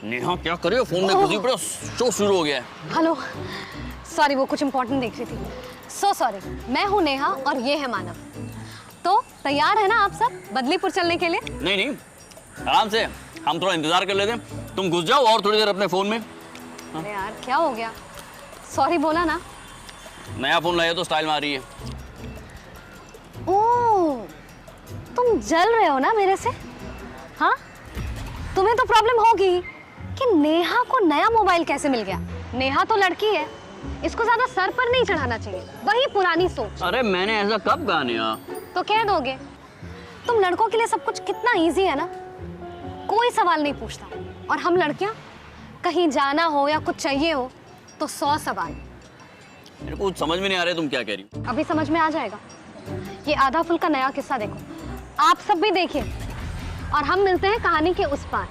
नेहा क्या कर रही हो? फोन में घुसी पड़े, शो शुरू हो गया है। हेलो, सॉरी वो कुछ इम्पोर्टेंट देख रही थी। So sorry. मैं हूँ नेहा और ये है मानव। तो तैयार है ना आप सब बदलीपुर चलने के लिए? नहीं नहीं, आराम से, हम थोड़ा इंतजार कर लेते हैं। तुम घुस जाओ और थोड़ी देर अपने फोन में। अरे यार क्या हो गया? सॉरी बोला ना। नया फोन लाया तो स्टाइल में आ रही है। ओह, तुम जल रहे हो ना मेरे से? हाँ, तुम्हें तो प्रॉब्लम होगी कि नेहा को नया मोबाइल कैसे मिल गया। नेहा तो लड़की है, इसको ज्यादा सर पर नहीं चढ़ाना चाहिए। वही पुरानी सोच। अरे मैंने ऐसा कब कहा नेहा? तो कह दोगे? तुम लड़कों के लिए सब कुछ कितना इजी है ना, कोई सवाल नहीं पूछता। और हम लड़कियां कहीं जाना हो या कुछ चाहिए हो तो 100 सवाल। मेरे को कुछ समझ में नहीं आ रहा है तुम क्या कह रही हो। अभी समझ में आ जाएगा। ये आधा फुल का नया किस्सा देखो, आप सब भी देखिए और हम मिलते हैं कहानी के उस पार।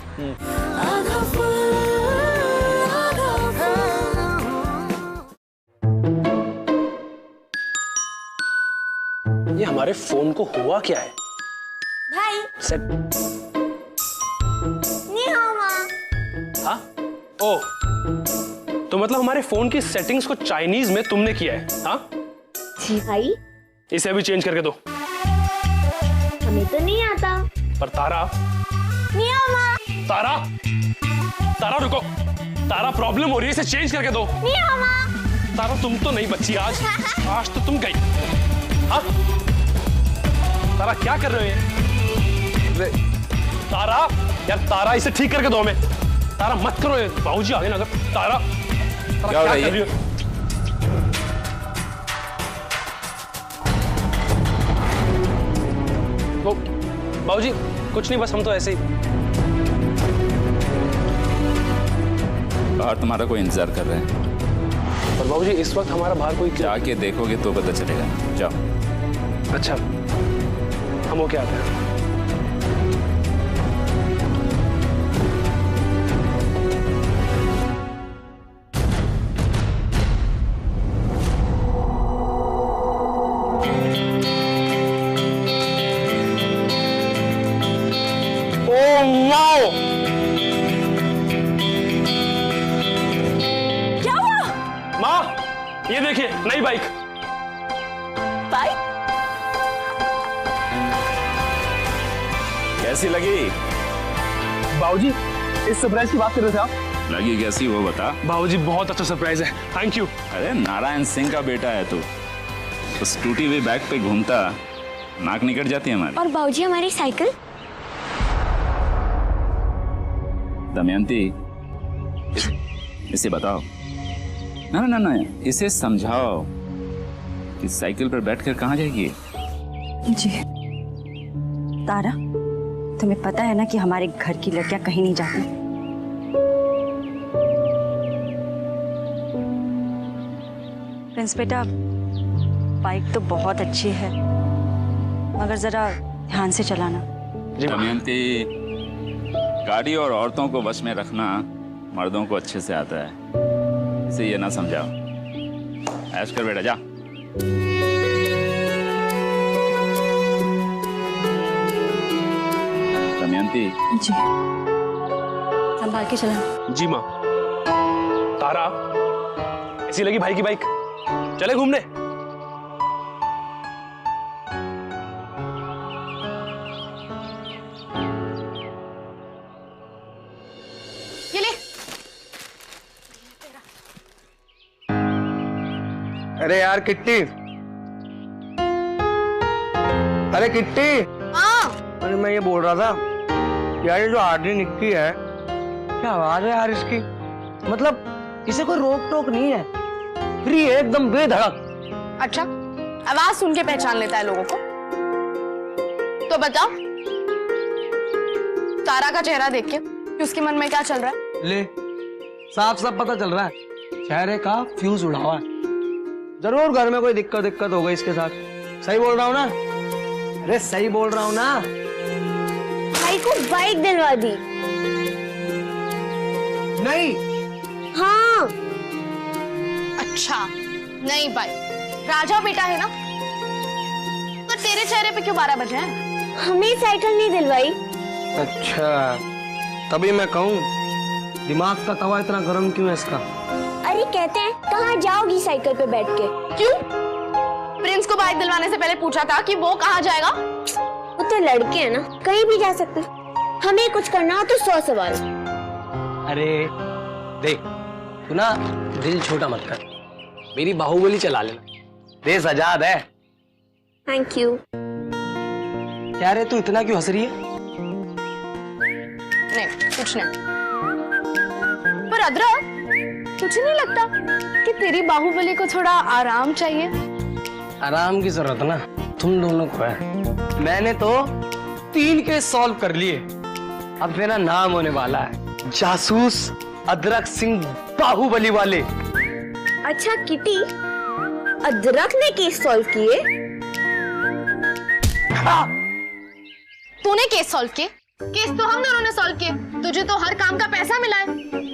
ये हमारे फोन को हुआ क्या है? भाई सेट नहीं हाँ। हाँ? ओह, तो मतलब हमारे फोन की सेटिंग्स को चाइनीज में तुमने किया है? हाँ जी भाई, इसे अभी चेंज करके दो। हमें तो नहीं आता। पर तारा, नहीं मामा। तारा, तारा रुको, तारा प्रॉब्लम हो रही है, इसे चेंज करके दो। नहीं मामा। तारा तुम तो नहीं बच्ची आज, आज तो तुम गई। हाँ तारा क्या कर रहे हो? तारा यार, तारा इसे ठीक करके दो हमें। तारा मत करो, बाबूजी आ गए ना अगर। तारा, तारा क्या कर रही हो? वो बाबूजी कुछ नहीं, बस हम तो ऐसे ही। बाहर तुम्हारा कोई इंतजार कर रहा है। पर बाबूजी इस वक्त हमारा बाहर कोई जाके देखोगे तो पता चलेगा। जाओ। अच्छा, हम हो क्या आते हैं। क्या हुआ? माँ ये देखिए नई बाइक। बाइक? कैसी लगी? बाबूजी इस सरप्राइज की बात कर रहे थे आप? लगी कैसी वो बता। बाबूजी बहुत अच्छा सरप्राइज है, थैंक यू। अरे नारायण सिंह का बेटा है तू, उस टूटी हुई बैग पे घूमता नाक निकट जाती है हमारी। और बाबूजी हमारी साइकिल? दमयंती इसे बताओ ना ना ना, इसे समझाओ कि साइकिल पर बैठकर कहाँ जाएगी। जी तारा, तुम्हें पता है ना कि हमारे घर की लड़कियां कहीं नहीं जाती। प्रिंस बेटा, बाइक तो बहुत अच्छी है मगर जरा ध्यान से चलाना। दमयंती, गाड़ी और औरतों को वश में रखना मर्दों को अच्छे से आता है, इसे ये ना समझाओ। ऐश कर बेटा, जा। दमयंती जी संभाल के चलाना। जी माँ। तारा, ऐसी लगी भाई की बाइक? चले घूमने? ये ले। अरे यार किट्टी, अरे किट्टी। हाँ। अरे मैं ये बोल रहा था यार, ये जो आरडी निक्की है, क्या आवाज है यार इसकी। मतलब इसे कोई रोक टोक नहीं है, फ्री है एकदम बेधड़क। अच्छा, आवाज सुन के पहचान लेता है लोगों को। तो बताओ, तारा का चेहरा देख के कि उसके मन में क्या चल रहा है? ले, साफ साफ पता चल रहा है, चेहरे का फ्यूज उड़ा हुआ है। जरूर घर में कोई दिक्कत हो गई इसके साथ। सही बोल रहा हूँ ना? अरे सही बोल रहा हूँ ना? भाई को बाइक दिलवा दी। नहीं। हाँ। अच्छा, नहीं भाई, राजा बेटा है ना, तो तेरे चेहरे पे क्यों 12 बजे हैं? हमें साइकिल नहीं दिलवाई। अच्छा, तभी मैं कहूँ दिमाग का तवा इतना गर्म क्यों है इसका? अरे कहते हैं कहाँ जाओगी साइकिल पे बैठ के? क्यों? प्रिंस को बाइक दिलवाने से पहले पूछा था कि वो कहाँ जाएगा? वो तो लड़के हैं ना, कहीं भी जा सकते। हमें कुछ करना हो तो 100 सवाल। अरे देख, तू ना दिल छोटा मत कर, मेरी बाहुबली चला लेना, देश आजाद है। Thank you. क्या रे, तू इतना क्यों हंस रही है? नहीं, कुछ नहीं। पर अदरक, तुझे नहीं लगता कि तेरी बाहुबली को थोड़ा आराम चाहिए? आराम की जरूरत ना तुम दोनों को है। मैंने तो 3 केस सॉल्व कर लिए, अब मेरा नाम होने वाला है जासूस अदरक सिंह बाहुबली वाले। अच्छा किटी, अदरक ने केस सॉल्व किए? तूने केस सॉल्व किए? केस तो हम दोनों ने सॉल्व किए। तुझे तो हर काम का पैसा मिला है।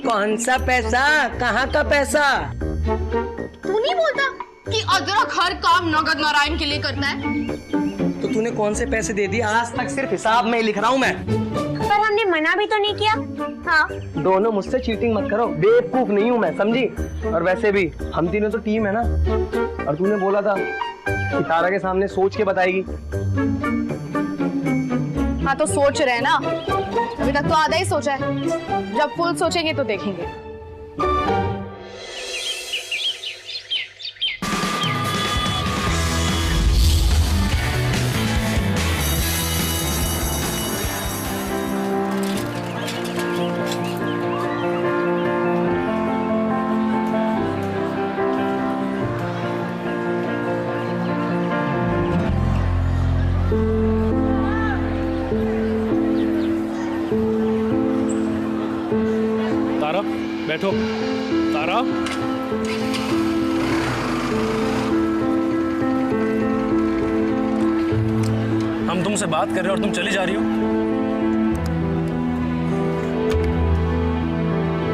कौन सा पैसा? कहाँ का पैसा? तू नहीं बोलता कि अदरक हर काम नगद नारायण के लिए करता है? तो तूने कौन से पैसे दे दिए? आज तक सिर्फ हिसाब में ही लिख रहा हूँ मैं। पर हमने मना भी तो नहीं किया। हाँ, दोनों मुझसे चीटिंग मत करो, बेवकूफ नहीं हूँ मैं, समझी? और वैसे भी हम तीनों तो टीम है ना, और तूने बोला था कि तारा के सामने सोच के बताएगी। हाँ तो सोच रहे हैं ना, अभी तक तो आधा ही सोचा है, जब फुल सोचेंगे तो देखेंगे। तारा बैठो। तारा, हम तुमसे बात कर रहे हैं और तुम चली जा रही हो।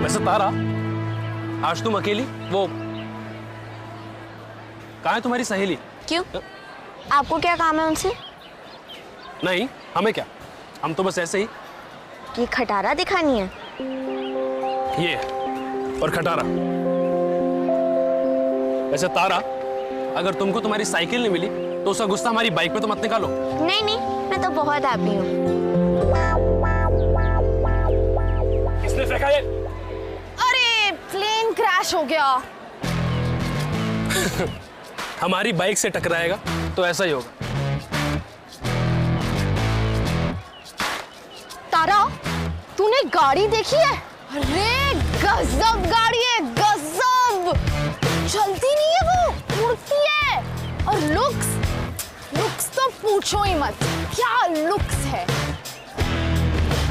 वैसे तारा, आज तुम अकेली, वो कहाँ है तुम्हारी सहेली? क्यों? आपको क्या काम है उनसे? नहीं, हमें क्या, हम तो बस ऐसे ही। ये खटारा दिखानी है? ये और खटारा। वैसे तारा, अगर तुमको तुम्हारी साइकिल नहीं मिली तो उसका गुस्सा हमारी बाइक पे तो मत निकालो। नहीं नहीं, मैं तो बहुत हैप्पी हूँ। किसने फेंका ये? अरे प्लेन क्रैश हो गया। हमारी बाइक से टकराएगा तो ऐसा ही होगा। तारा, तूने गाड़ी देखी है? अरे गजब गाड़ी है, गजब। चलती नहीं है वो, उड़ती है। और लुक्स तो पूछो ही मत, क्या लुक्स है।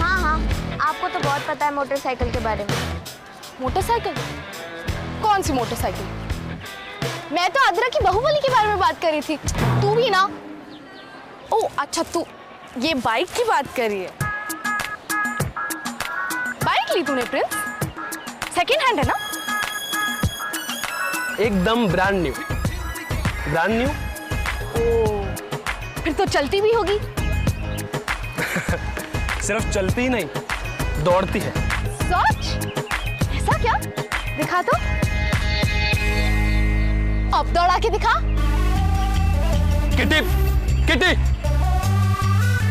हाँ हाँ, आपको तो बहुत पता है मोटरसाइकिल के बारे में। मोटरसाइकिल? कौन सी मोटरसाइकिल? मैं तो अदरक की बाहुबली के बारे में बात कर रही थी। तू भी ना? ओ अच्छा, तू ये बाइक की बात कर रही है। बाइक ली तूने प्रिंस? सेकेंड हैंड है ना? एकदम ब्रांड न्यू। Brand new? ओ, फिर तो चलती भी होगी। सिर्फ चलती ही नहीं, दौड़ती है। सच? ऐसा क्या? दिखा तो। अब दौड़ा के दिखा। किटी, किटी,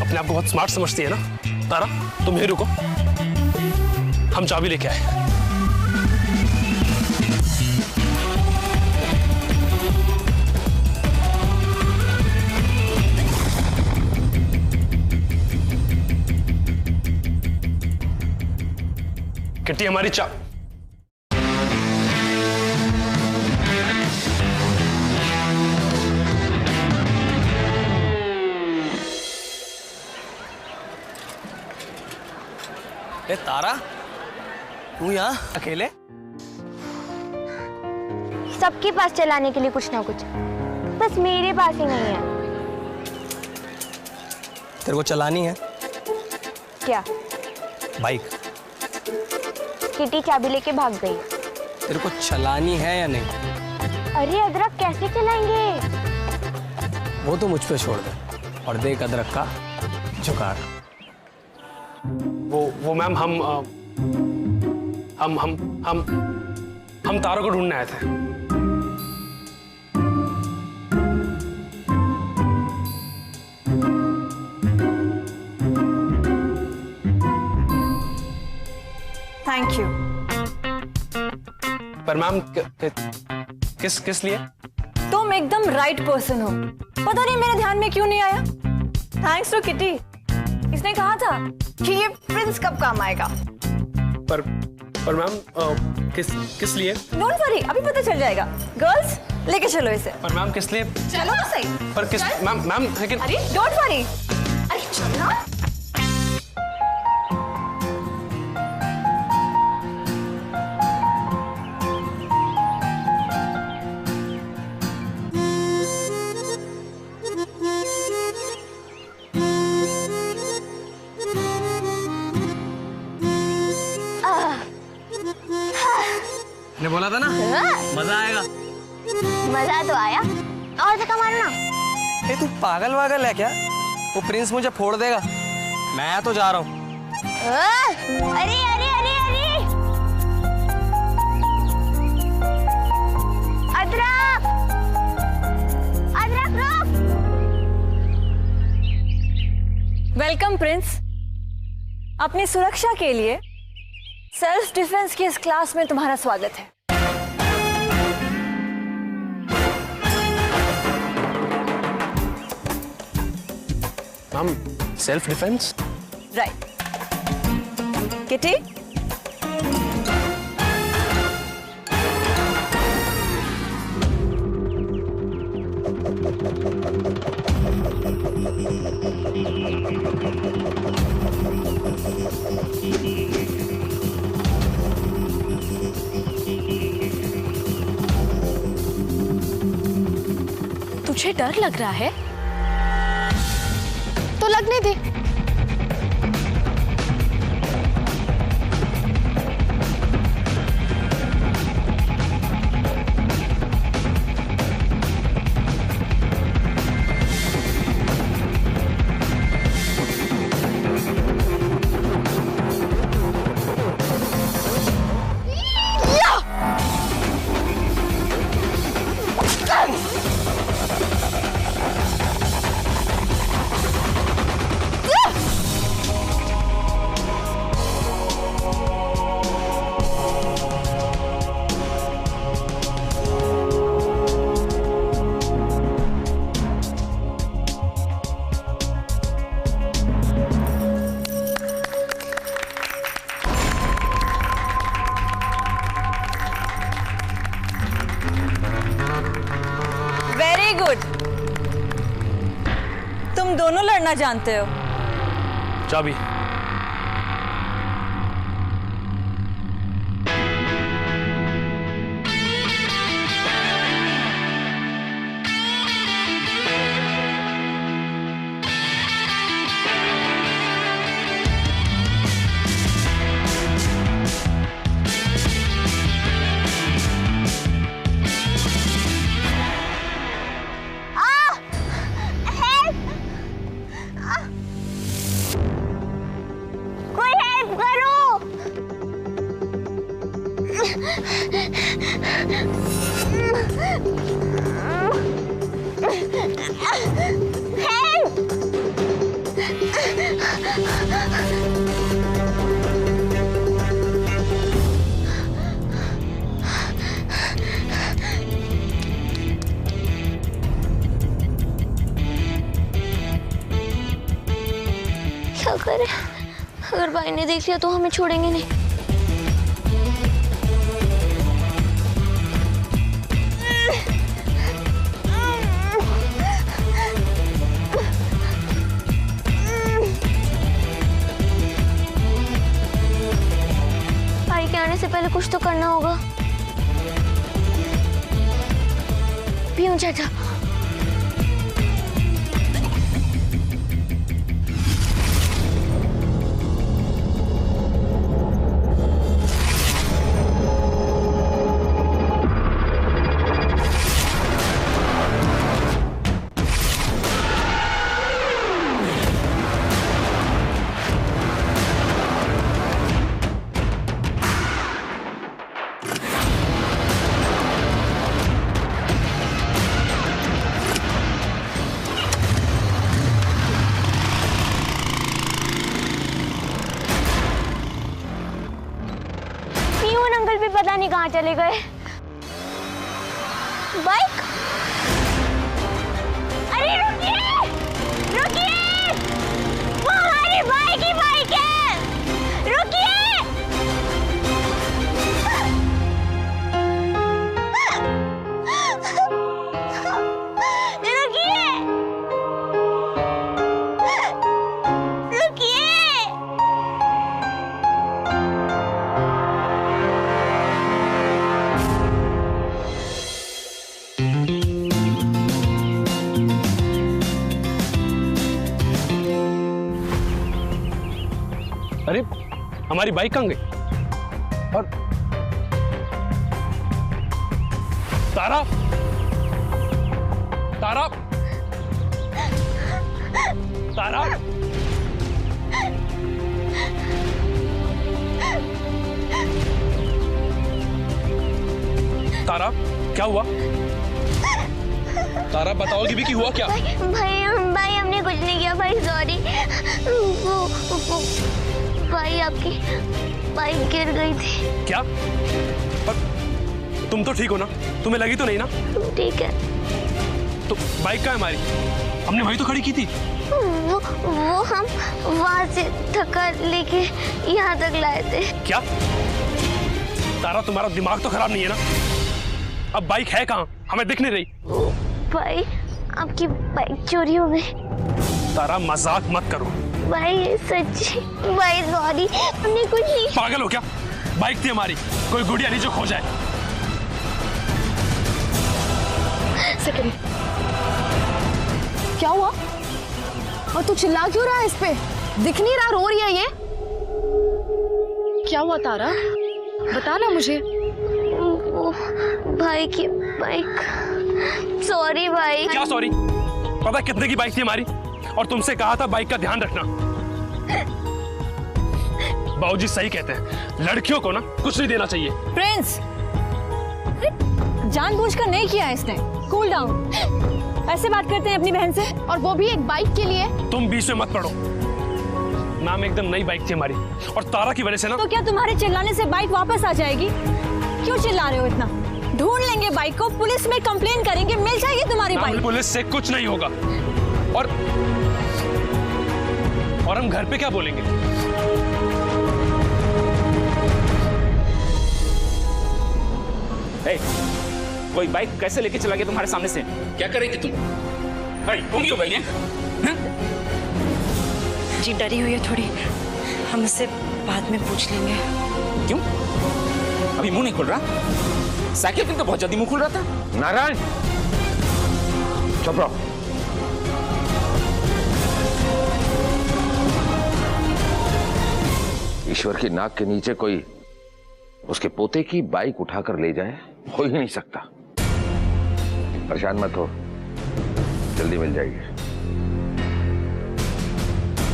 अपने आप को बहुत स्मार्ट समझती है ना? तारा, तुम यहीं रुको, हम चाबी लेके आए। किट्टी, हमारी ए तारा, तू यहाँ अकेले? सबके पास चलाने के लिए कुछ ना कुछ, बस मेरे पास ही नहीं है। तेरे को चलानी है क्या? बाइक? किटी चाबी लेके भाग गई। तेरे को चलानी है या नहीं? अरे अदरक कैसे चलाएंगे? वो तो मुझ पे छोड़ दे और देख अदरक का जुगाड़। वो मैम, हम हम तारा को ढूंढने आए थे। Thank you. पर मैम किस लिए? तुम एकदम राइट पर्सन हो। पता नहीं मेरे ध्यान में क्यों नहीं आया। Thanks to Kitty. इसने कहा था कि ये प्रिंस कब काम आएगा। पर मैम किस लिए? डोंट वरी, अभी पता चल जाएगा। गर्ल्स लेके चलो इसे। पर मैम किस लिए? चलो तो सही। पर किस मैम लेकिन अरे डोंट वरी, अरे चलो। ने बोला था ना मजा आएगा। मजा तो आया, और धक्का मारना। ए तू पागल वागल है क्या? वो प्रिंस मुझे फोड़ देगा। मैं तो जा रहा हूँ। अरे अरे अरे अरे, अदरक अदरक रुक। Welcome Prince. अपनी सुरक्षा के लिए सेल्फ डिफेंस की इस क्लास में तुम्हारा स्वागत है। Ma'am self defence? Right. Kitty, तुझे डर लग रहा है तो लगने दे। Very good. तुम दोनों लड़ना जानते हो। चाबी। कोई हेल्प करो। क्या करें? अगर भाई ने देख लिया तो हमें छोड़ेंगे नहीं। भाई के आने से पहले कुछ तो करना होगा। पीयूं चाचा, भी पता नहीं कहाँ चले गए। बाइक, अरे रुकिए रुकिए, वो हमारी बाइक ही बाइक है, रुकिए। अरे हमारी बाइक कहाँ गई? और तारा, तारा, तारा, तारा, क्या हुआ? तारा बताओगी भी कि हुआ क्या? भाई हमने कुछ नहीं किया भाई, सॉरी। वो भाई आपकी बाइक गिर गई थी। क्या? पर तुम तो ठीक हो ना? तुम्हें लगी तो नहीं ना? ठीक है। तो बाइक कहाँ है हमारी? हमने वही तो खड़ी की थी। वो हम वहाँ से थका लेके यहाँ तक लाए थे। क्या? तारा तुम्हारा दिमाग तो खराब नहीं है ना? अब बाइक है कहाँ? हमें दिख नहीं रही। भाई आपकी बाइक चोरी हो गई। तारा मजाक मत करो। भाई सच्ची, भाई सॉरी, हमने कुछ नहीं। पागल हो क्या? बाइक थी हमारी, कोई गुड़िया नहीं जो खो जाए। सेकंड, क्या हुआ? और तू चिल्ला क्यों रहा है इस पे? दिख नहीं रहा, रो रही है ये? क्या हुआ तारा? बता ना मुझे। वो भाई की बाइक। सॉरी भाई। क्या सॉरी? पता कितने की बाइक थी हमारी? और तुमसे कहा था बाइक का ध्यान रखना। बाबूजी सही कहते हैं, लड़कियों को ना कुछ नहीं देना चाहिए। प्रिंस, जानबूझकर नहीं किया है इसने। Cool down. ऐसे बात करते हैं अपनी बहन से? और वो भी एक बाइक के लिए? तुम बीच में मत पड़ो। नाम एकदम नई बाइक थी हमारी, और तारा की वजह से ना। तो क्या तुम्हारे चिल्लाने से बाइक वापस आ जाएगी? क्यों चिल्ला रहे हो इतना? ढूंढ लेंगे बाइक को, पुलिस में कंप्लेन करेंगे, मिल जाएगी तुम्हारी बाइक। पुलिस से कुछ नहीं होगा। और हम घर पे क्या बोलेंगे? कोई बाइक कैसे लेके चला गया तुम्हारे सामने से? क्या करेगी तुम? तुम क्यों बनी? जी डरी हुई है थोड़ी, हम उससे बाद में पूछ लेंगे। क्यों? अभी मुंह नहीं खुल रहा? साइकिल पे तो बहुत जल्दी मुंह खुल रहा था। नारायण, चुप रहो। ईश्वर की नाक के नीचे कोई उसके पोते की बाइक उठाकर ले जाए, हो ही नहीं सकता। परेशान मत हो, जल्दी मिल जाएगी।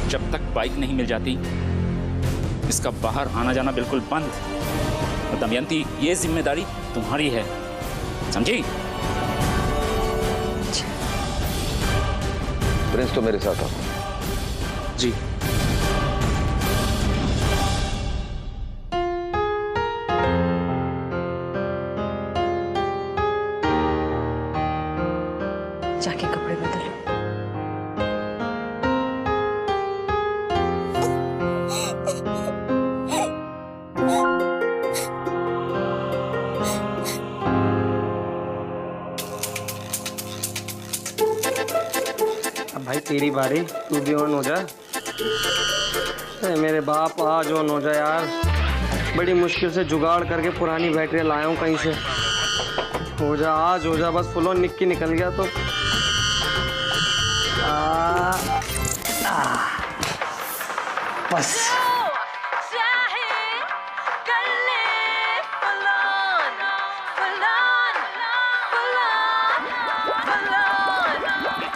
जब तक बाइक नहीं मिल जाती, इसका बाहर आना जाना बिल्कुल बंद। और दमयंती, ये जिम्मेदारी तुम्हारी है, समझी? प्रिंस तो मेरे साथ आओ। जी। जाके कपड़े बदलो। अब भाई तेरी बारी, तू भी ऑन हो जा। मेरे बाप आज ऑन हो जा यार। बड़ी मुश्किल से जुगाड़ करके पुरानी बैटरी लाया हूँ कहीं से। हो जा आज, हो जा बस। फुल ऑन निक्की निकल गया तो बस।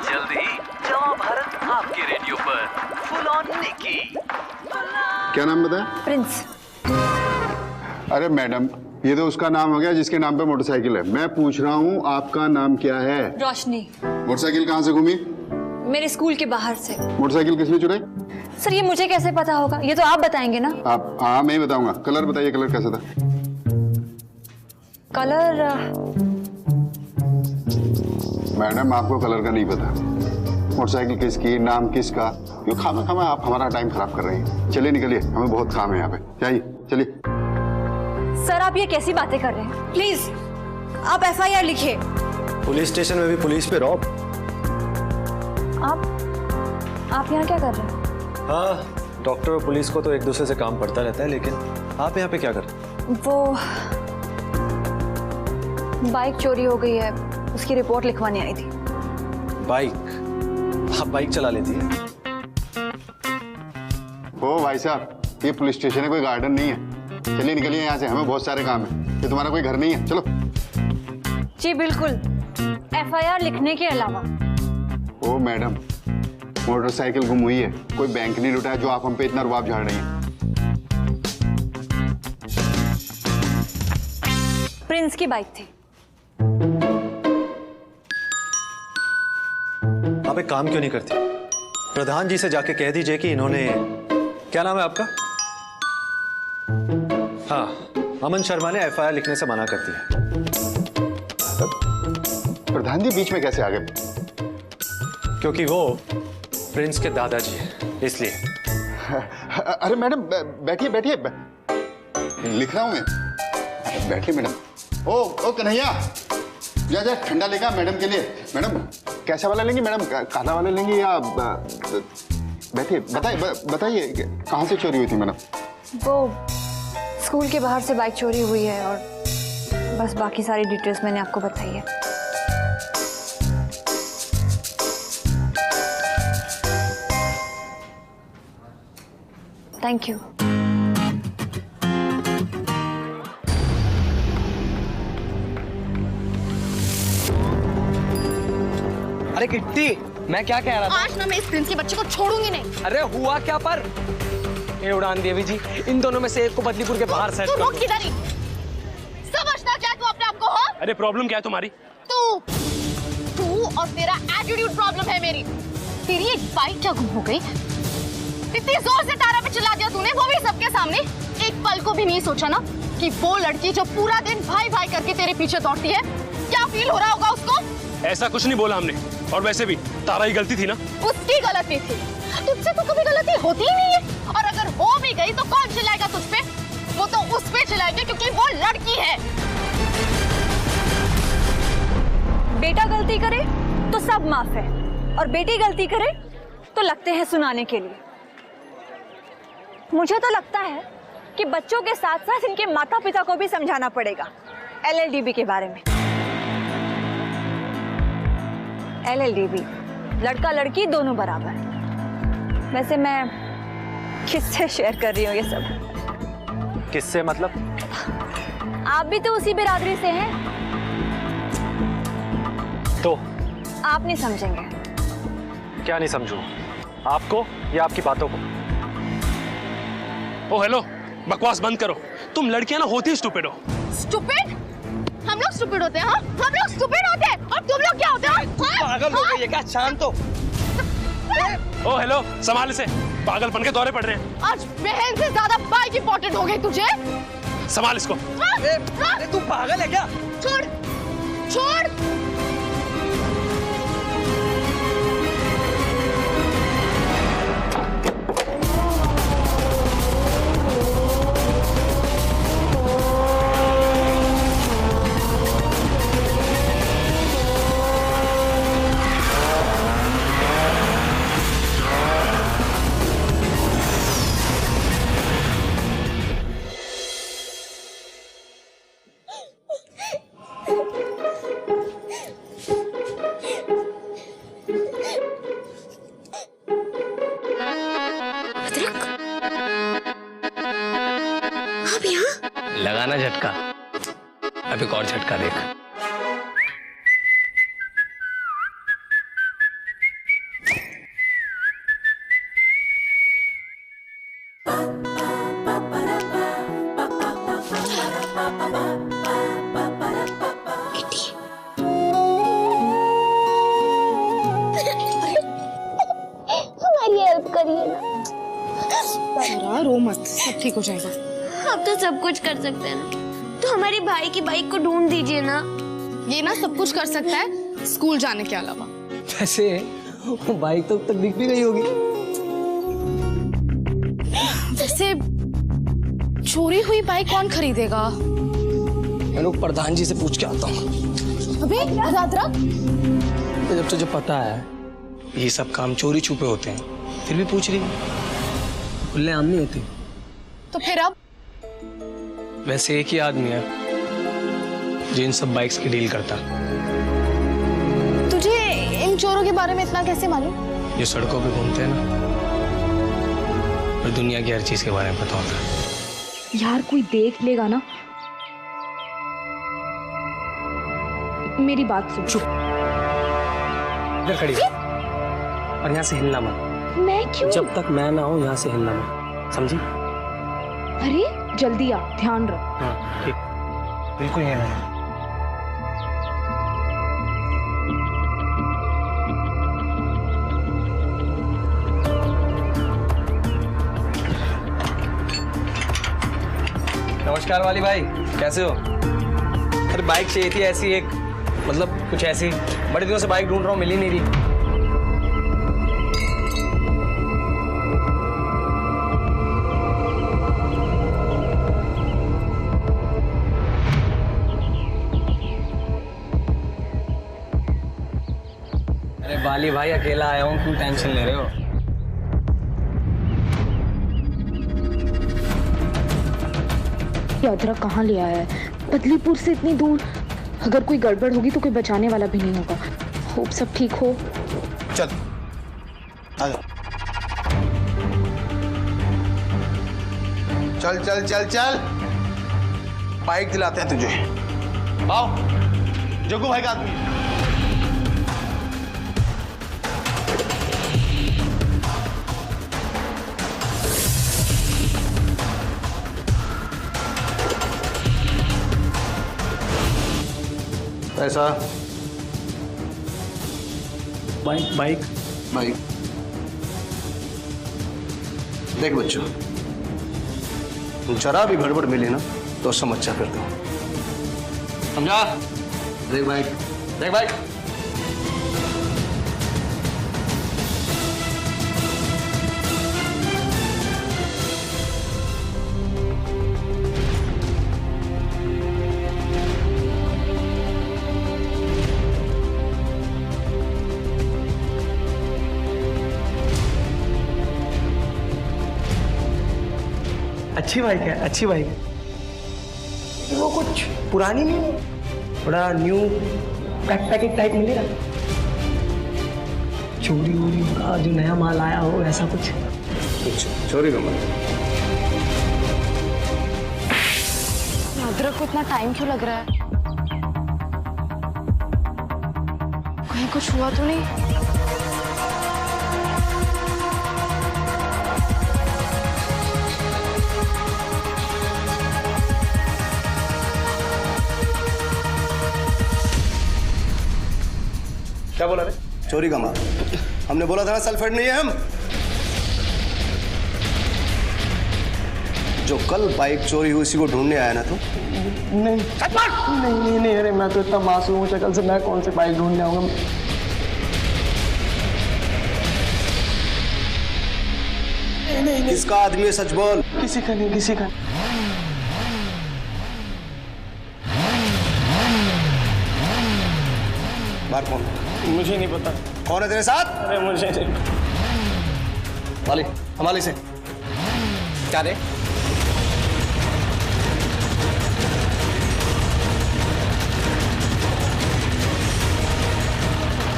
जल्दी जवाब भारत आपके रेडियो पर। फुल ऑन निकी। क्या नाम बताया? प्रिंस। अरे मैडम, ये तो उसका नाम हो गया जिसके नाम पे मोटरसाइकिल है। मैं पूछ रहा हूँ आपका नाम क्या है? रोशनी। मोटरसाइकिल कहाँ से घूमी? मेरे स्कूल के बाहर से। मोटरसाइकिल किसने चुराई? सर ये मुझे कैसे पता होगा? ये तो आप बताएंगे ना। आप? हाँ मैं ही बताऊंगा। कलर बताइए, कलर कैसा था? कलर मैडम आपको कलर का नहीं पता, मोटरसाइकिल किसकी, नाम किसका, क्यों खामा खामा आप हमारा टाइम खराब कर रही हैं। चलिए निकलिए, हमें बहुत काम है यहाँ पे, जाइए चलिए। सर आप ये कैसी बातें कर रहे हैं? प्लीज आप FIR लिखिए। पुलिस स्टेशन में भी पुलिस पे रौब। आप यहाँ क्या कर रहे हैं? हाँ, डॉक्टर और पुलिस को तो एक दूसरे से काम पड़ता रहता है, लेकिन आप यहाँ पे क्या कर रहे हैं? वो बाइक चोरी हो गई है, उसकी रिपोर्ट लिखवाने आई थी। बाइक? आप बाइक चला लेती है? ओ भाई साहब, ये पुलिस स्टेशन है, कोई गार्डन नहीं है। चलिए निकलिए यहाँ से, हमें बहुत सारे काम है। ये तुम्हारा कोई घर नहीं है, चलो। जी बिल्कुल, FIR लिखने के अलावा। ओ मैडम, मोटरसाइकिल गुम हुई है, कोई बैंक नहीं लुटा है जो आप हम पे इतना रुआब झाड़ रही हैं। प्रिंस की बाइक थी। आप एक काम क्यों नहीं करती? प्रधान जी से जाके कह दीजिए कि इन्होंने, क्या नाम है आपका? हाँ, अमन शर्मा ने FIR लिखने से मना कर दिया। प्रधान जी बीच में कैसे आ गए? क्योंकि वो प्रिंस के दादाजी हैं, इसलिए। अरे मैडम बैठिए बैठिए, लिख रहा हूं मैं। बैठिए मैडम। ओ कन्हैया, जा ठंडा लेगा मैडम के लिए। मैडम कैसा वाला लेंगी मैडम, काला वाला लेंगी या? बैठिए, बताइए कहाँ से चोरी हुई थी मैडम? वो स्कूल के बाहर से बाइक चोरी हुई है और बस बाकी सारी डिटेल्स मैंने आपको बताई है। Thank you. अरे किट्टी, मैं क्या कह रहा था? आज ना मैं इस प्रिंस के बच्चे को छोड़ूंगी नहीं। अरे हुआ क्या पर? ये उड़ान देवी जी, इन दोनों में से एक को बदलीपुर के बाहर सेट तू रुक किधर ही? समझता क्या तू अपने आप को हो? अरे प्रॉब्लम क्या है तुम्हारी? तू और तेरा एटीट्यूड प्रॉब्लम है मेरी। तेरी एक बाइक क्या गुम हो गई? इतनी जोर से तारा पे चिल्ला दिया तूने, वो भी सबके सामने। एक पल को भी नहीं सोचा ना कि वो लड़की जो पूरा दिन भाई भाई करके तेरे पीछे दौड़ती है, क्या फील हो रहा होगा उसको? ऐसा कुछ नहीं बोला हमने, और वैसे भी तारा ही गलती थी ना। उसकी गलती थी, तुझसे तो कभी गलती होती ही नहीं है। और अगर हो भी गई तो कौन चिल्लाएगा तुझ पे? वो तो उस पे चिल्लाएगा क्योंकि वो लड़की है। बेटा गलती करे तो सब माफ है, और बेटी गलती करे तो लगते हैं सुनाने के लिए। मुझे तो लगता है कि बच्चों के साथ साथ इनके माता पिता को भी समझाना पड़ेगा LLDB के बारे में। LLDB, लड़का लड़की दोनों बराबर। वैसे मैं किससे शेयर कर रही हूँ ये सब? किससे मतलब? आप भी तो उसी बिरादरी से हैं। तो आप नहीं समझेंगे। क्या नहीं समझूं? आपको या आपकी बातों को? ओ हेलो, बकवास बंद करो। तुम लड़कियां ना होती स्टूपिड हो। स्टूपिड? हम लोग स्टूपिड होते हैं? हाँ, हम लोग स्टूपिड होते हैं। और तुम लोग क्या होते हो? पागल हो गई है क्या? शांत हो। ओ हेलो, संभाल से, पागलपन के दौरे पड़ रहे हैं। आज बहन से ज्यादा बाइक इंपॉर्टेंट हो गई तुझे। संभाल इसको। अरे तू पागल है क्या? छोड़ छोड़। लगाना झटका, अब एक और झटका देख। हमारी हेल्प करिए ना। रो मत, सब ठीक हो जाएगा। आप तो सब कुछ कर सकते हैं ना, तो हमारे भाई की बाइक को ढूंढ दीजिए ना। ये ना सब कुछ कर सकता है स्कूल जाने के अलावा। वैसे वो बाइक तो अब तक दिख भी गई होगी। वैसे चोरी हुई बाइक कौन खरीदेगा? मैं लोग प्रधान जी से पूछ के आता हूँ। अबे याद रख। जब तुझे पता है ये सब काम चोरी छुपे होते हैं, फिर भी पूछ रही है। खुलेआम नहीं होती। तो फिर अब? वैसे एक ही आदमी है जो इन सब बाइक्स की डील करता। तुझे इन चोरों के बारे में इतना कैसे मालूम? जो सड़कों पे घूमते हैं ना, और दुनिया की हर चीज के बारे में पता होता है। यार कोई देख लेगा ना। मेरी बात सुन। चुप। इधर खड़ी हो और यहाँ से हिलना मत। मैं क्यों? जब तक मैं ना हूँ यहाँ से हिलना मत, समझी? अरे जल्दी आ, ध्यान रख। हाँ ठीक, बिल्कुल ये नहीं। नमस्कार वाली भाई, कैसे हो? अरे बाइक चाहिए थी ऐसी एक, मतलब कुछ ऐसी। बड़े दिनों से बाइक ढूंढ रहा हूँ, मिल ही नहीं रही। अरे वाली भाई अकेला आया हूँ, क्यों टेंशन ले रहे हो? अदरक कहाँ ले आया है? बदलीपुर से इतनी दूर। अगर कोई गड़बड़ होगी तो कोई बचाने वाला भी नहीं होगा। होप सब ठीक हो। चल आजा। चल चल चल चल, बाइक दिलाते हैं तुझे। आओ, जग्गू भाई का आदमी। पैसा, बाइक बाइक बाइक। देख बच्चों, जरा भी गड़बड़ मिली ना तो समस्या कर दो, समझा? देख बाइक, देख बाइक। अच्छी बाइक है, अच्छी बाइक है। वो कुछ पुरानी नहीं है, थोड़ा न्यू पैकेट टाइप मिलेगा। चोरी वोरी का जो नया माल आया हो ऐसा कुछ। चोरी का माल? अदरक को इतना टाइम क्यों लग रहा है? कहीं कुछ हुआ तो नहीं? क्या बोला रे? चोरी का माल। हमने बोला था ना सल्फेट नहीं है हम। जो कल बाइक चोरी हुई उसी को ढूंढने आया ना तू? नहीं नहीं नहीं, अरे मैं तो इतना मासूम हूँ शक्ल से, मैं कौन से बाइक ढूंढने आऊंगा? नहीं, किसका आदमी है, सच बोल। किसी का नहीं, किसी का। बाहर कौन? मुझे नहीं पता। कौन है तेरे साथ? अरे मुझे नहीं। वाली, हमारे से क्या रे?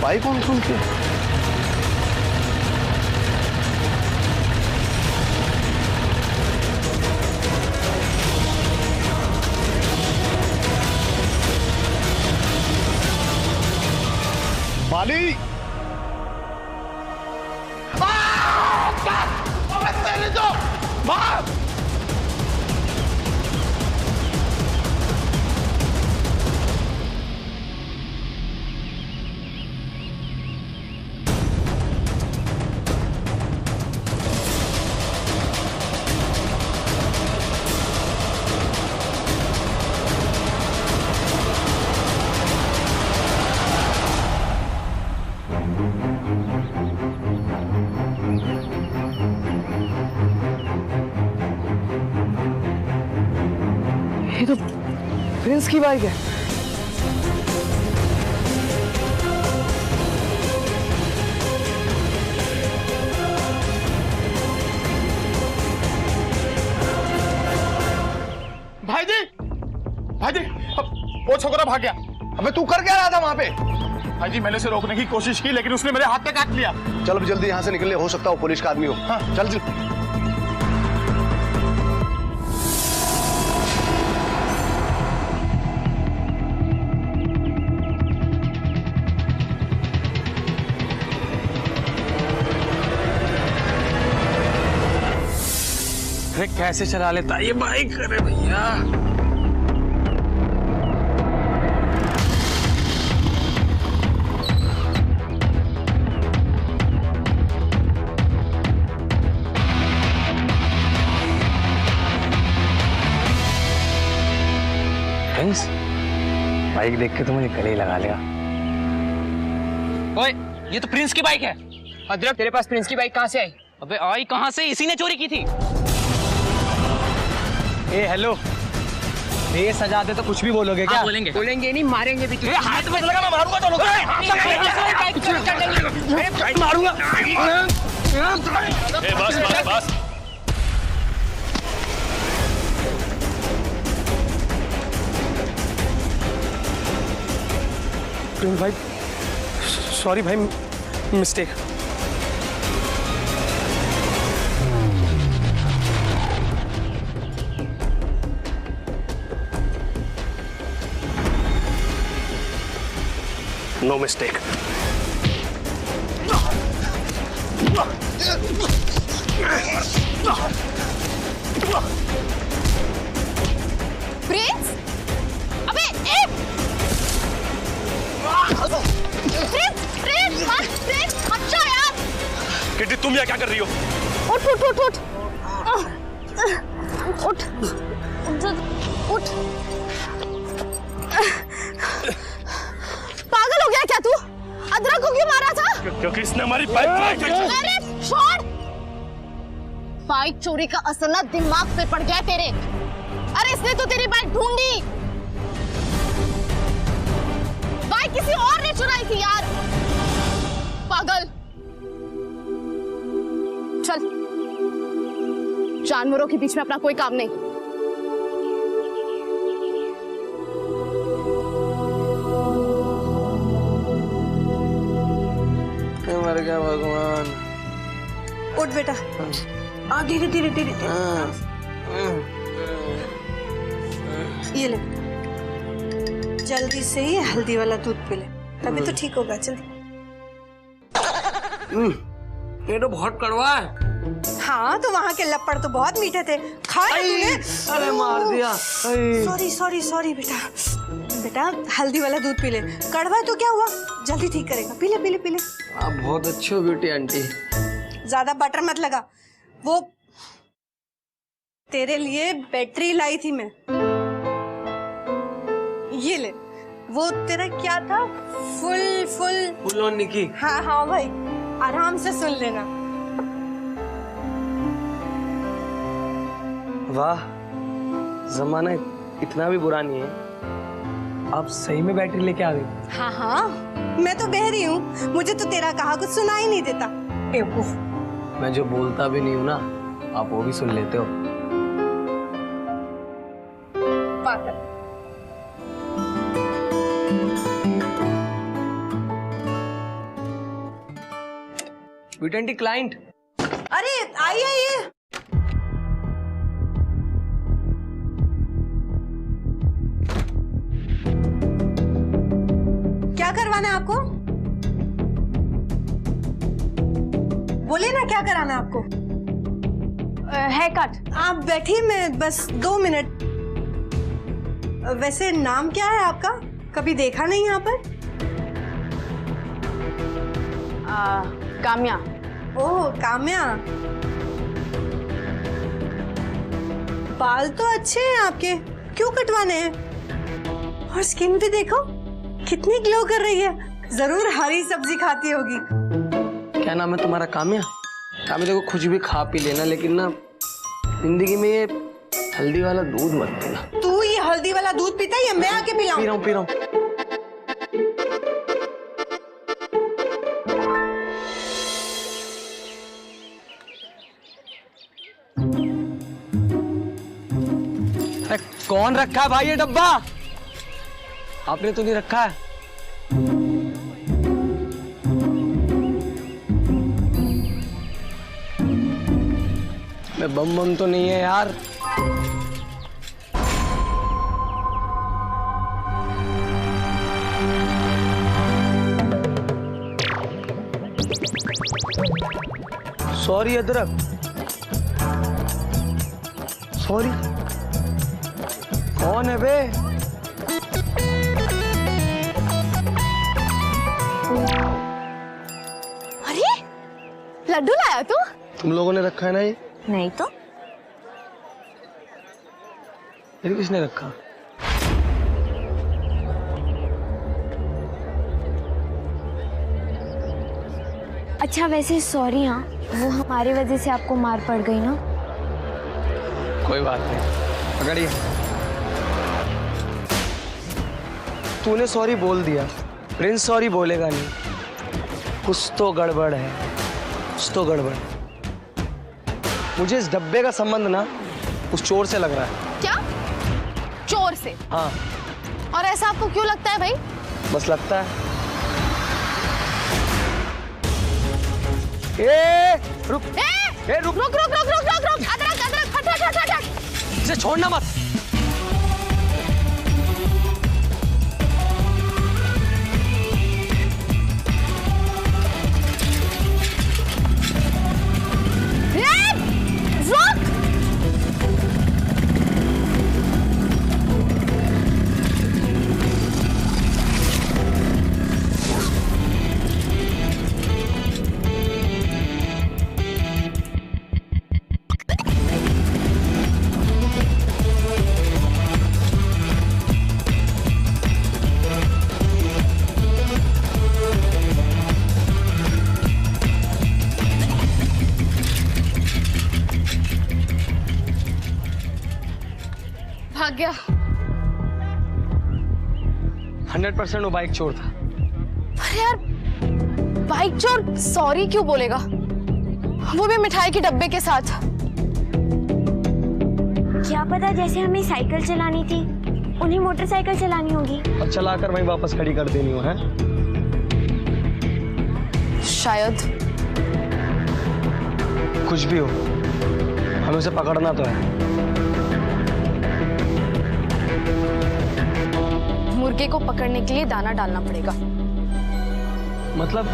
बाइक कौन सुन के? वाली, प्रिंस की बाइक है। भाई जी, वो छोकरा भाग गया। अबे तू कर क्या रहा था वहां पे? भाई जी मैंने उसे रोकने की कोशिश की लेकिन उसने मेरे हाथ पे काट लिया। चल अब जल्दी यहाँ से निकले, हो सकता हो पुलिस का आदमी हो। हाँ चल चल। अरे कैसे चला लेता ये बाइक? अरे भैया प्रिंस, बाइक देख के तो मुझे गले ही लगा लेगा। ओए, ये तो प्रिंस की बाइक है। अदरक, तेरे पास प्रिंस की बाइक कहाँ से आई? अबे आई कहाँ से? इसी ने चोरी की थी। ए हेलो, ये सजा दे तो कुछ भी बोलोगे क्या? बोलेंगे नहीं, मारेंगे भी। हाथ में लगा, मैं मारूंगा तो मारूंगा। बस बस बस। प्रिंस भाई, सॉरी भाई, मिस्टेक। No mistake. प्रिंस, अबे ए! प्रिंस, अच्छा यार। किटी तुम यहाँ क्या कर रही हो? उठ उठ उठ उठ उठ उठ। पागल हो गया क्या तू? अदरक को क्यों मारा था? क्योंकि इसने हमारी बाइक। अरे छोड़! बाइक चोरी का असर ना दिमाग पे पड़ गया तेरे। अरे इसने तो तेरी बाइक ढूंढी। बाइक किसी और ने चुराई थी यार, पागल। चल, जानवरों के बीच में अपना कोई काम नहीं। मर गया भगवान। उठ बेटा, धीरे धीरे धीरे। ये ले, जल्दी से ही हल्दी वाला दूध पी ले, तभी तो ठीक होगा। जल्दी। ये तो बहुत कड़वा है। हाँ तो वहाँ के लपड़ तो बहुत मीठे थे, खाए तूने? अरे मार दिया। सॉरी सॉरी सॉरी बेटा। बेटा हल्दी वाला दूध पी ले, कड़वा तो क्या हुआ, जल्दी ठीक करेगा। पी ले पी ले पी ले। आप बहुत अच्छी हो ब्यूटी आंटी। ज्यादा बटर मत लगा, वो तेरे लिए बैटरी लाई थी मैं। ये ले, वो तेरा क्या था? फुल ऑन निकी। हाँ हाँ भाई, आराम से सुन लेना। वाह, जमाना इतना भी बुरा नहीं है। आप सही में बैटरी लेके आ गई। हाँ हाँ, मैं तो बहरी हूँ, मुझे तो तेरा कहा कुछ सुनाई नहीं देता। मैं जो बोलता भी नहीं हूँ ना, आप वो भी सुन लेते हो। Beauty client. अरे आइए आइए। क्या करवाना है आपको? बोलिए ना, क्या कराना है आपको? Haircut. आप बैठिए, मैं बस 2 मिनट। वैसे नाम क्या है आपका? कभी देखा नहीं यहाँ पर। काम्या। ओह काम्या, बाल तो अच्छे हैं आपके, क्यों कटवाने हैं? और स्किन भी देखो कितनी ग्लो कर रही है, जरूर हरी सब्जी खाती होगी। क्या नाम है तुम्हारा? काम्या। काम्या देखो, कुछ भी खा पी लेना, लेकिन ना जिंदगी में ये हल्दी वाला दूध मत पीना। तू ये हल्दी हल्दी वाला दूध पीता है या मैं आके पिलाऊं? पी रहा हूँ, पी रहा हूँ। अरे कौन रखा है भाई ये डब्बा? आपने तो नहीं रखा है। बम बम तो नहीं है यार। सॉरी अदरक, सॉरी। कौन है बे? अरे लड्डू लाया तू? तुम लोगों ने रखा है ना ये? नहीं तो। फिर किसने रखा? अच्छा वैसे सॉरी, हाँ वो हमारी वजह से आपको मार पड़ गई ना। कोई बात नहीं, पकड़िए। तूने सॉरी बोल दिया, प्रिंस सॉरी बोलेगा नहीं। कुछ तो गड़बड़ है, कुछ तो गड़बड़ है। मुझे इस डब्बे का संबंध ना उस चोर से लग रहा है। क्या? चोर से? हाँ। और ऐसा आपको क्यों लगता है भाई? बस लगता है। रुक। रुक रुक रुक रुक रुक रुक रुक। अदरक अदरक, हट हट हट हट। इसे छोड़ना मत। भाग गया। 100% वो बाइक चोर था। अरे यार, बाइक चोर सॉरी क्यों बोलेगा? वो भी मिठाई के डब्बे के साथ। क्या पता, जैसे हमें साइकिल चलानी थी उन्हें मोटरसाइकिल चलानी होगी और चलाकर वहीं वापस खड़ी कर देनी हो, है? शायद। कुछ भी हो, हमें उसे पकड़ना तो है। मुर्गे को पकड़ने के लिए दाना डालना पड़ेगा। मतलब?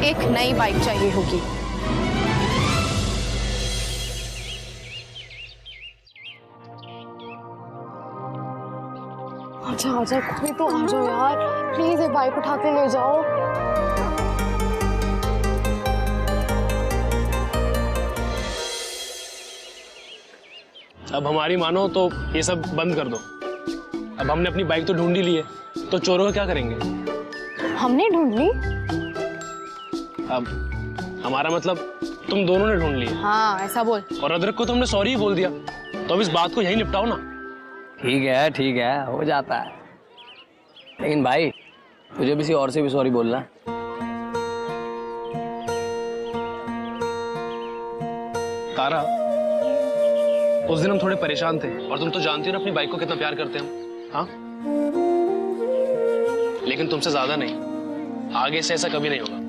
एक नई बाइक चाहिए होगी। आजा आजा, कोई तो आ जाओ यार, प्लीज ये बाइक उठा के ले जाओ। अब हमारी मानो तो ये सब बंद कर दो। अब हमने अपनी बाइक तो ढूंढ ही ली है, तो चोरों को क्या करेंगे? हमने ढूंढ ली? अब हमारा मतलब तुम दोनों ने ढूंढ ली है। हाँ ऐसा बोल। और अदरक को तुमने सॉरी बोल दिया, तो अब इस बात को यही निपटाओ ना। ठीक है, हो जाता है। लेकिन भाई तुझे किसी और से भी सॉरी बोलना। तारा, उस दिन हम थोड़े परेशान थे और तुम तो जानती हो ना अपनी बाइक को कितना प्यार करते हैं। हाँ, लेकिन तुमसे ज्यादा नहीं। आगे से ऐसा कभी नहीं होगा।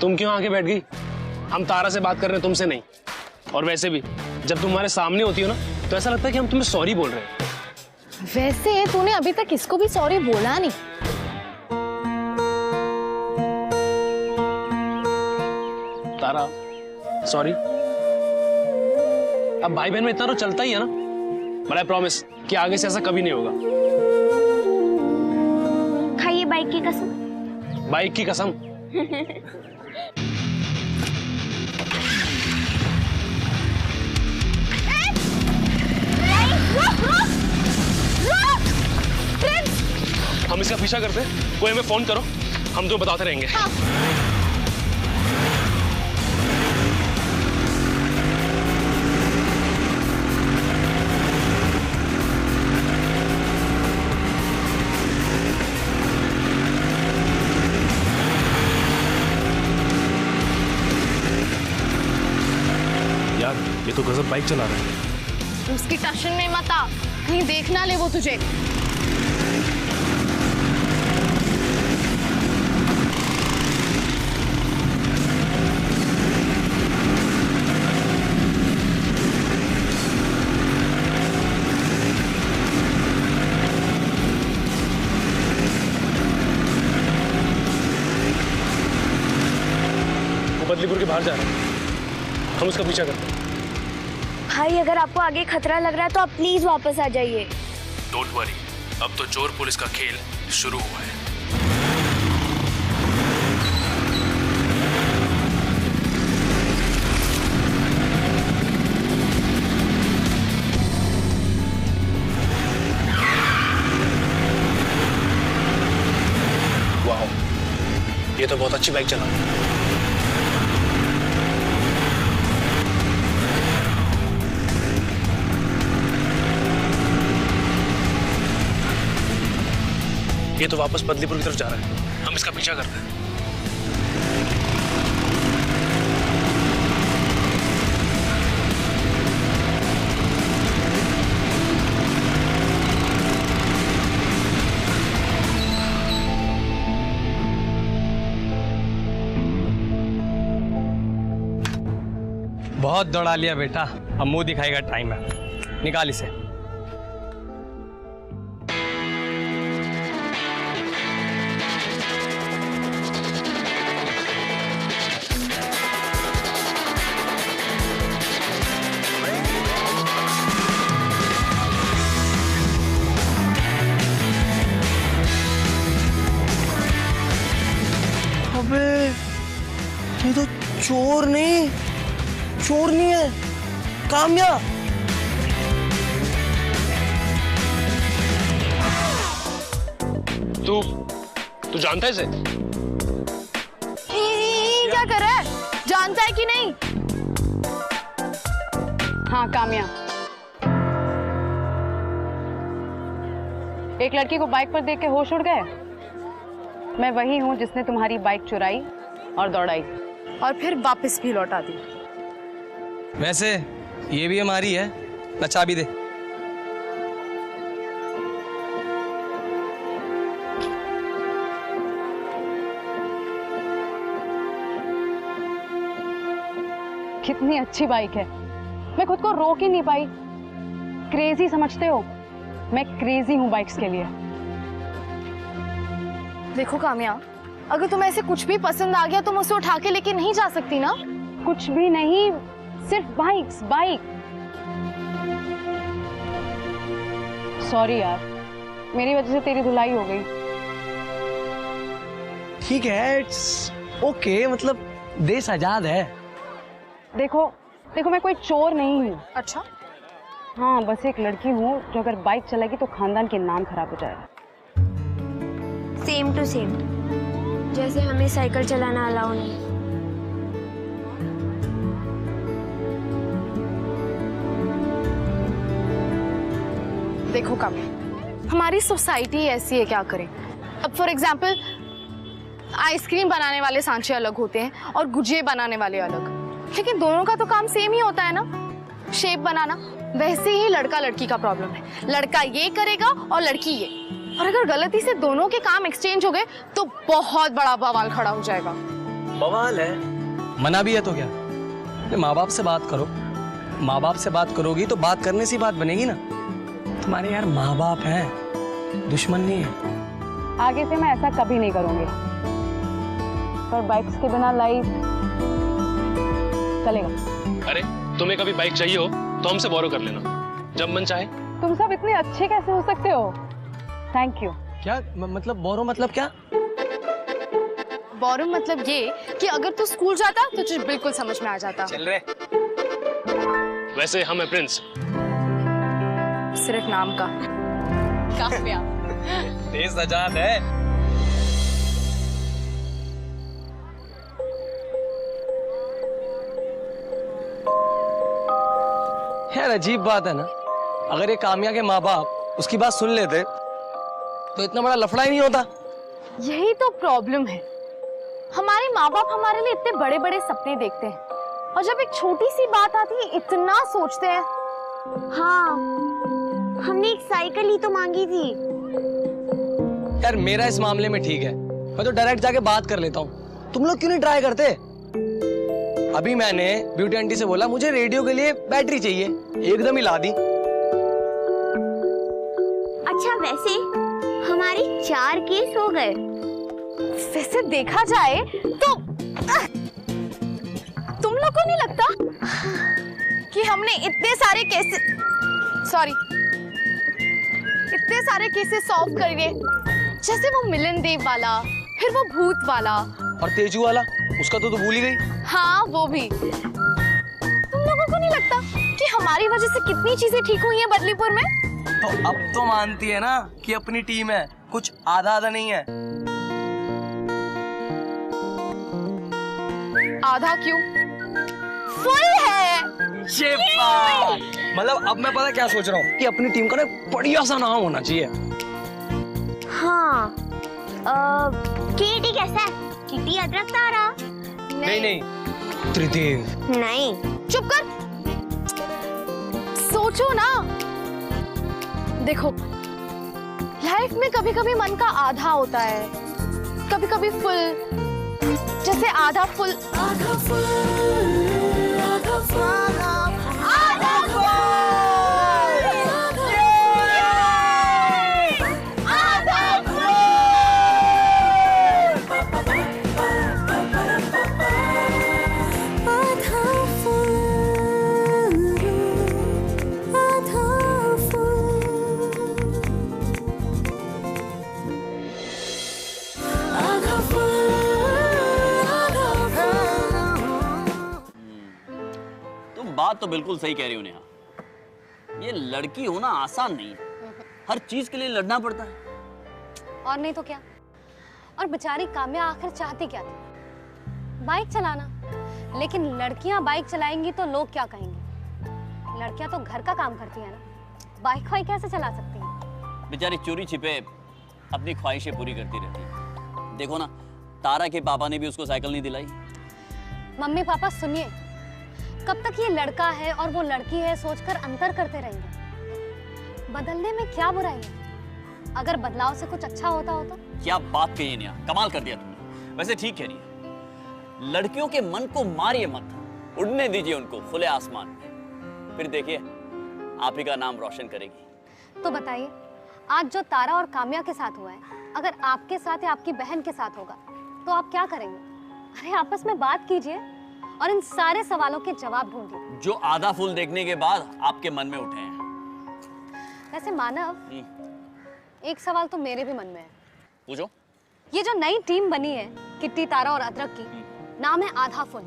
तुम क्यों आगे बैठ गई? हम तारा से बात कर रहे हैं, तुमसे नहीं। और वैसे भी जब तुम हमारे सामने होती हो ना, तो ऐसा लगता है कि हम तुम्हें सॉरी बोल रहे हैं। वैसे तूने अभी तक किसको भी सॉरी बोला नहीं। तारा सॉरी। अब भाई बहन में इतना तो चलता ही है ना। बट आई प्रॉमिस कि आगे से ऐसा कभी नहीं होगा। खाइए बाइक की कसम। बाइक की कसम? हम इसका पीछा करते हैं, कोई हमें फोन करो, हम तुम्हें बताते रहेंगे। हाँ। गजब बाइक चला रहा है। उसकी टशन में मत आ, कहीं देख ना ले वो तुझे। बदलीपुर के बाहर जा रहे हैं, हम उसका पीछा करते हैं। भाई अगर आपको आगे खतरा लग रहा है तो आप प्लीज वापस आ जाइए। डोंट वरी, अब तो चोर पुलिस का खेल शुरू हुआ है। वाह, ये तो बहुत अच्छी बाइक चला रहा है। ये तो वापस बदलीपुर की तरफ जा रहा है, हम इसका पीछा करते हैं। बहुत दौड़ा लिया बेटा, अब मुंह दिखाएगा टाइम है, निकाल इसे। अबे ये तो चोर नहीं है, काम्या। तू जानता है इसे? क्या कर रहा है, जानता है कि नहीं? हाँ काम्या, एक लड़की को बाइक पर देख के होश उड़ गए। मैं वही हूँ जिसने तुम्हारी बाइक चुराई और दौड़ाई और फिर वापस भी लौटा दी। वैसे ये भी हमारी है ना, चाबी दे। कितनी अच्छी बाइक है, मैं खुद को रोक ही नहीं पाई। क्रेजी समझते हो, मैं क्रेजी हूँ बाइक्स के लिए। देखो काम्या, अगर तुम्हें ऐसे कुछ भी पसंद आ गया तुम उसे उठा के लेके नहीं जा सकती ना। कुछ भी नहीं, सिर्फ बाइक्स, बाइक। सॉरी यार, मेरी वजह से तेरी धुलाई हो गई। ठीक है, इट्स ओके, मतलब देश आजाद है। देखो मैं कोई चोर नहीं हूँ। अच्छा? हाँ, बस एक लड़की हूँ जो अगर बाइक चलाएगी तो खानदान के नाम खराब हो जाएगा। सेम टू सेम, जैसे हमें साइकिल चलाना अलाउ नहीं। देखो काम्या, हमारी सोसाइटी ऐसी है, क्या करें। अब फॉर एग्जाम्पल आइसक्रीम बनाने वाले सांचे अलग होते हैं और गुजिया बनाने वाले अलग, लेकिन दोनों का तो काम सेम ही होता है ना, शेप बनाना। वैसे ही लड़का लड़की का प्रॉब्लम है, लड़का ये करेगा और लड़की ये, और अगर गलती से दोनों के काम एक्सचेंज हो गए तो बहुत बड़ा बवाल खड़ा हो जाएगा। बवाल है? मना भी है तो क्या? माँ बाप से बात करो, माँ बाप से बात करोगी तो बात करने से बात बनेगी ना। तुम्हारे यार माँ बाप हैं, दुश्मन नहीं है। आगे से मैं ऐसा कभी नहीं करूंगी, पर बाइक्स के बिना लाइफ चलेगा। अरे तुम्हें कभी बाइक चाहिए हो तो हमसे बोरो कर लेना, जब मन चाहे। तुम सब इतने अच्छे कैसे हो सकते हो? Thank you. क्या मतलब बोरो मतलब क्या? बोरो मतलब ये कि अगर तू स्कूल जाता तो तुझे बिल्कुल समझ में आ जाता। चल रहे। वैसे हम है प्रिंस। सिर्फ नाम का। काम्या। देश आजाद है। यार अजीब बात है ना, अगर ये काम्या के माँ बाप उसकी बात सुन लेते तो इतना बड़ा लफड़ा ही नहीं होता। यही तो प्रॉब्लम है, हमारे माँ बाप हमारे लिए इतने बड़े बड़े सपने देखते हैं, और जब एक छोटी सी बात आती है इतना सोचते हैं। हाँ, हमने एक साइकिल ही तो मांगी थी। यार मेरा इस मामले में ठीक है, मैं तो डायरेक्ट जाके बात कर लेता हूँ। तुम लोग क्यों नहीं ट्राई करते? अभी मैंने ब्यूटी आंटी से बोला मुझे रेडियो के लिए बैटरी चाहिए, एकदम ही ला दी। अच्छा वैसे हमारे 4 केस हो गए। वैसे देखा जाए तो तुम लोग को नहीं लगता कि हमने इतने सारे केसेस सॉल्व कर लिए, जैसे वो मिलन देव वाला, फिर वो भूत वाला और तेजू वाला, उसका तो भूल ही गई। हाँ वो भी। तुम लोगों को नहीं लगता कि हमारी वजह से कितनी चीजें ठीक हुई हैं बदलीपुर में? तो अब तो मानती है ना कि अपनी टीम है, कुछ आधा आधा नहीं है। आधा क्यों? फुल है। ये बात मतलब अब मैं पता क्या सोच रहा हूँ कि अपनी टीम का ना बढ़िया सा नाम होना चाहिए। हाँ, किटी कैसा है? किटी अदरक तारा? नहीं, त्रिदेव। नहीं। चुप कर। सोचो ना, देखो लाइफ में कभी कभी मन का आधा होता है, कभी कभी फुल, जैसे आधा फुल। आधा फुल, आधा फुल, आधा फुल, आधा फुल। बात तो बिल्कुल सही कह रही हो नेहा। ये लड़की होना आसान नहीं है, हर चीज के लिए लड़ना पड़ता है। और नहीं तो क्या। और बेचारी काम्या आखिर चाहती क्या थी? बाइक चलाना। लेकिन लड़कियां बाइक चलाएंगी तो लोग क्या कहेंगे? लड़कियां तो घर का काम करती है ना, बाइक वाइक कैसे चला सकती हैं? बेचारी चोरी छिपे अपनी ख्वाहिशें पूरी करती रहती है। देखो ना, तारा के पापा ने भी उसको साइकिल नहीं दिलाई। मम्मी पापा सुनिए, कब तक ये लड़का है और वो लड़की है सोचकर अंतर करते रहेंगे? बदलने में क्या बुराई है? अगर बदलाव से कुछ अच्छा होता हो तो? क्या बात कही नेहा, कमाल कर दिया तुमने। वैसे ठीक कह रही है, लड़कियों के मन को मारिए मत, उड़ने दीजिए उनको खुले आसमान में, फिर देखिए आप ही का नाम रोशन करेगी। तो बताइए, आज जो तारा और काम्या के साथ हुआ है, अगर आपके साथ या आपकी बहन के साथ होगा तो आप क्या करेंगे? अरे आपस में बात कीजिए और इन सारे सवालों के जवाब ढूंढिए जो आधा फूल देखने के बाद आपके मन में उठे हैं। वैसे मानव, एक सवाल तो मेरे भी मन में है। पूछो। ये जो नई टीम बनी है किट्टी, तारा और अदरक की, नाम है आधा फुल।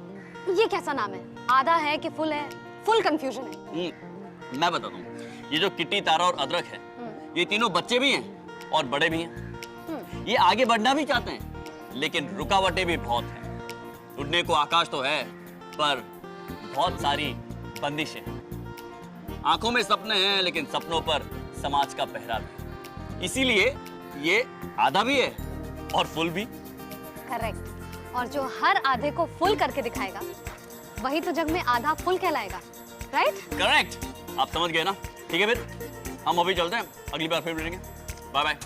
ये कैसा नाम है? आधा है कि फुल है? फुल कंफ्यूजन है। मैं बताता हूँ, ये जो किट्टी, तारा और अदरक है, ये तीनों बच्चे भी हैं और बड़े भी हैं। ये आगे बढ़ना भी चाहते हैं, लेकिन रुकावटें भी बहुत हैं। उड़ने को आकाश तो है, पर बहुत सारी बंदिशें। आंखों में सपने हैं, लेकिन सपनों पर समाज का पहरा भी। इसीलिए ये आधा भी है और फुल भी। करेक्ट। और जो हर आधे को फुल करके दिखाएगा, वही तो जग में आधा फुल कहलाएगा। राइट? करेक्ट। आप समझ गए ना? ठीक है, फिर हम अभी चलते हैं, अगली बार फिर मिलेंगे। Bye bye.